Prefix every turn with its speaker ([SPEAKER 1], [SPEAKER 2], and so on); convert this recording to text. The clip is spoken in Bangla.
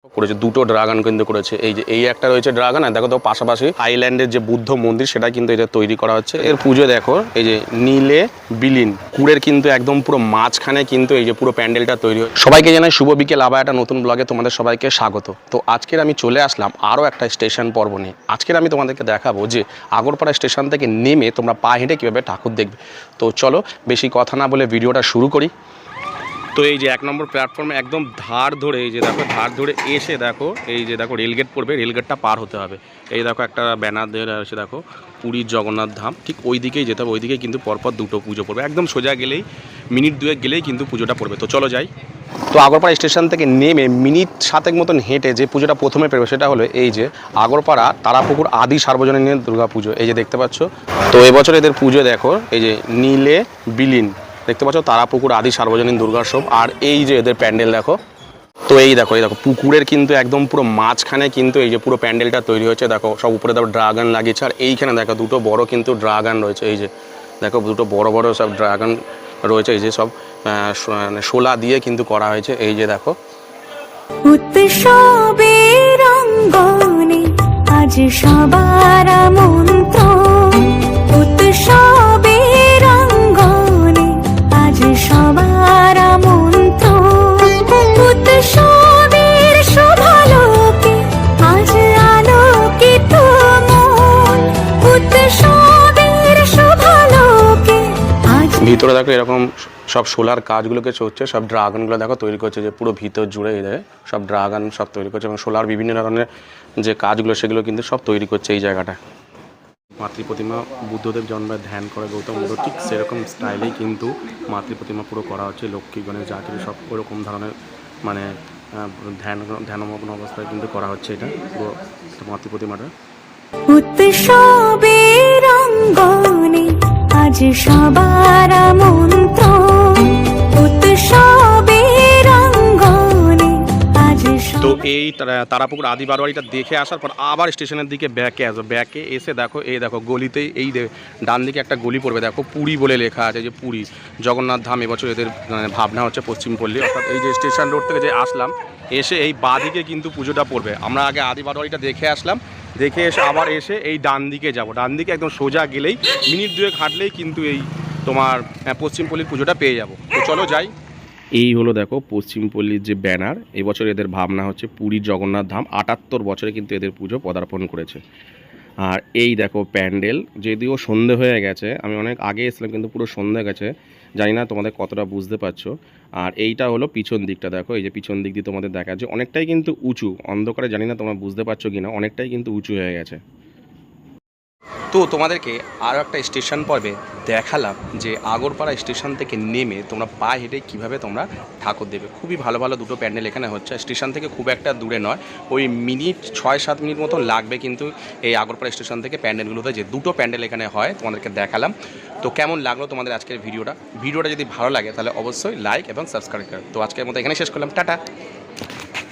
[SPEAKER 1] করেছে দুটো ড্রাগন কিন্তু করেছে। এই যে এই একটা রয়েছে ড্রাগন, আর দেখো তো পাশাপাশি আইল্যান্ডের যে বুদ্ধ মন্দির সেটা কিন্তু এটা তৈরি করা হচ্ছে। এর পুজো দেখো, এই যে নীলে বিলীন কুড়ের কিন্তু একদম পুরো মাঝখানে কিন্তু এই যে পুরো প্যান্ডেলটা তৈরি হয়। সবাইকে জানাই শুভ বিকেল, আবার একটা নতুন ব্লগে তোমাদের সবাইকে স্বাগত। তো আজকের আমি চলে আসলাম আরও একটা স্টেশন পর্ব নিয়ে। আজকের আমি তোমাদেরকে দেখাবো যে আগরপাড়া স্টেশন থেকে নেমে তোমরা পা হেঁটে কীভাবে ঠাকুর দেখবে। তো চলো বেশি কথা না বলে ভিডিওটা শুরু করি। তো এই যে 1 নম্বর প্ল্যাটফর্মে একদম ধার ধরে, এই যে দেখো ধার ধরে এসে দেখো, এই যে দেখো রেলগেট পড়বে, রেলগেটটা পার হতে হবে। এই দেখো একটা ব্যানার দিয়ে এসে দেখো পুরীর জগন্নাথ ধাম, ঠিক ওই দিকেই যেতে হবে। ওই দিকেই কিন্তু পরপর দুটো পুজো পড়বে, একদম সোজা গেলেই মিনিট দুয়েক গেলেই কিন্তু পুজোটা পড়বে। তো চলো যাই। তো আগরপাড়া স্টেশন থেকে নেমে মিনিট 7 মতন হেঁটে যে পুজোটা প্রথমে পেরবে সেটা হলো এই যে আগরপাড়া তারাপুকুর আদি সার্বজনীন দুর্গা পুজো। এই যে দেখতে পাচ্ছ। তো এবছর এদের পুজো দেখো, এই যে নীলে বিলীন দেখতে পাচ্ছ, তারাপুকুর আদি সার্বজনীন দুর্গোৎসব। আর এই যে এদের প্যান্ডেল দেখো। তো এই দেখো পুকুরের কিন্তু একদম পুরো মাঝখানে কিন্তু এই যে পুরো প্যান্ডেলটা তৈরি হয়েছে। দেখো সব উপরে দেখো ড্রাগন লাগিয়েছে, আর এইখানে দেখো দুটো বড় কিন্তু ড্রাগন রয়েছে। এই যে দেখো দুটো বড় বড় সব ড্রাগন রয়েছে, এই যে সব শোলা দিয়ে কিন্তু করা হয়েছে। এই যে দেখো
[SPEAKER 2] উৎসবের অঙ্গনে আজ সবার আমন্ত্রণ, উৎসবের অঙ্গনে আজ সবার আমন্ত্রণ, উৎসবের শোভালোকে আজ আলোকিত মন, উৎসবের শোভালোকে আজ।
[SPEAKER 1] ভিতরে দেখো এরকম সব সোলার কাজগুলোকে হচ্ছে, সব ড্রাগনগুলো দেখো তৈরি করছে, যে পুরো ভিতর জুড়ে এই সব ড্রাগন সব তৈরি করছে, এবং সোলার বিভিন্ন ধরনের যে কাজগুলো সেগুলো কিন্তু সব তৈরি করছে এই জায়গাটা। মাতৃ প্রতিমা বুদ্ধদেব জন্মে ধ্যান করে গৌতম বুদ্ধ, ঠিক সেরকম স্টাইলেই কিন্তু মাতৃ প্রতিমা পুরো করা হচ্ছে। লক্ষ্মী গণেশ জাতির সব ওরকম ধরনের মানে ধ্যানমগ্ন অবস্থায় কিন্তু করা হচ্ছে এটা পুরো মাতৃ প্রতিমাটা।
[SPEAKER 2] উৎসবের অঙ্গনে আজ সবার আমন্ত্রণ, উৎসবের অঙ্গনে আজ।
[SPEAKER 1] তো এই তারাপুকুর আদি বারোয়ারিটা দেখে আসার পর আবার স্টেশনের দিকে ব্যাকে আসবো। ব্যাকে এসে দেখো, এই দেখো গলিতেই এই ডান দিকে একটা গলি পড়বে, দেখো পুরী বলে লেখা আছে, যে পুরী জগন্নাথ ধাম এবছর এদের ভাবনা হচ্ছে পশ্চিমপল্লী। অর্থাৎ এই যে স্টেশন রোড থেকে যে আসলাম, এসে এই বাঁদিকে কিন্তু পুজোটা পড়বে। আমরা আগে আদি বারোয়ারিটা দেখে আসলাম, দেখে এসে আবার এসে এই ডান দিকে যাব। ডান দিকে একদম সোজা গেলেই মিনিট দুয়েক হাঁটলেই কিন্তু এই তোমার পশ্চিমপল্লীর পুজোটা পেয়ে যাব। তো চলো যাই। এই হলো দেখো পশ্চিমপল্লীর যে ব্যানার। এবছর এদের ভাবনা হচ্ছে পুরীর জগন্নাথ ধাম, 78 বছরে কিন্তু এদের পুজো পদার্পণ করেছে। আর এই দেখো প্যান্ডেল, যদিও সন্ধে হয়ে গেছে, আমি অনেক আগে এসেছিলাম কিন্তু পুরো সন্ধে গেছে, জানি না তোমাদের কতটা বুঝতে পারছো। আর এইটা হলো পিছন দিকটা, দেখো এই যে পিছন দিক দিয়ে তোমাদের দেখা যাচ্ছে অনেকটাই কিন্তু উঁচু, অন্ধকারে জানি না তোমরা বুঝতে পারছো কিনা, অনেকটাই কিন্তু উঁচু হয়ে গেছে। তো তোমাদেরকে আরও একটা স্টেশন পর্বে দেখালাম যে আগরপাড়া স্টেশন থেকে নেমে তোমরা পা হেঁটে কীভাবে তোমরা ঠাকুর দেবে। খুবই ভালো ভালো দুটো প্যান্ডেল এখানে হচ্ছে, স্টেশন থেকে খুব একটা দূরে নয়, ওই মিনিট 6-7 মিনিট মতো লাগবে কিন্তু এই আগরপাড়া স্টেশন থেকে প্যান্ডেলগুলোতে। যে দুটো প্যান্ডেল এখানে হয় তোমাদেরকে দেখালাম। তো কেমন লাগলো তোমাদের আজকের ভিডিওটা যদি ভালো লাগে তাহলে অবশ্যই লাইক এবং সাবস্ক্রাইব করো। তো আজকের মতো এখানে শেষ করলাম, টাটা।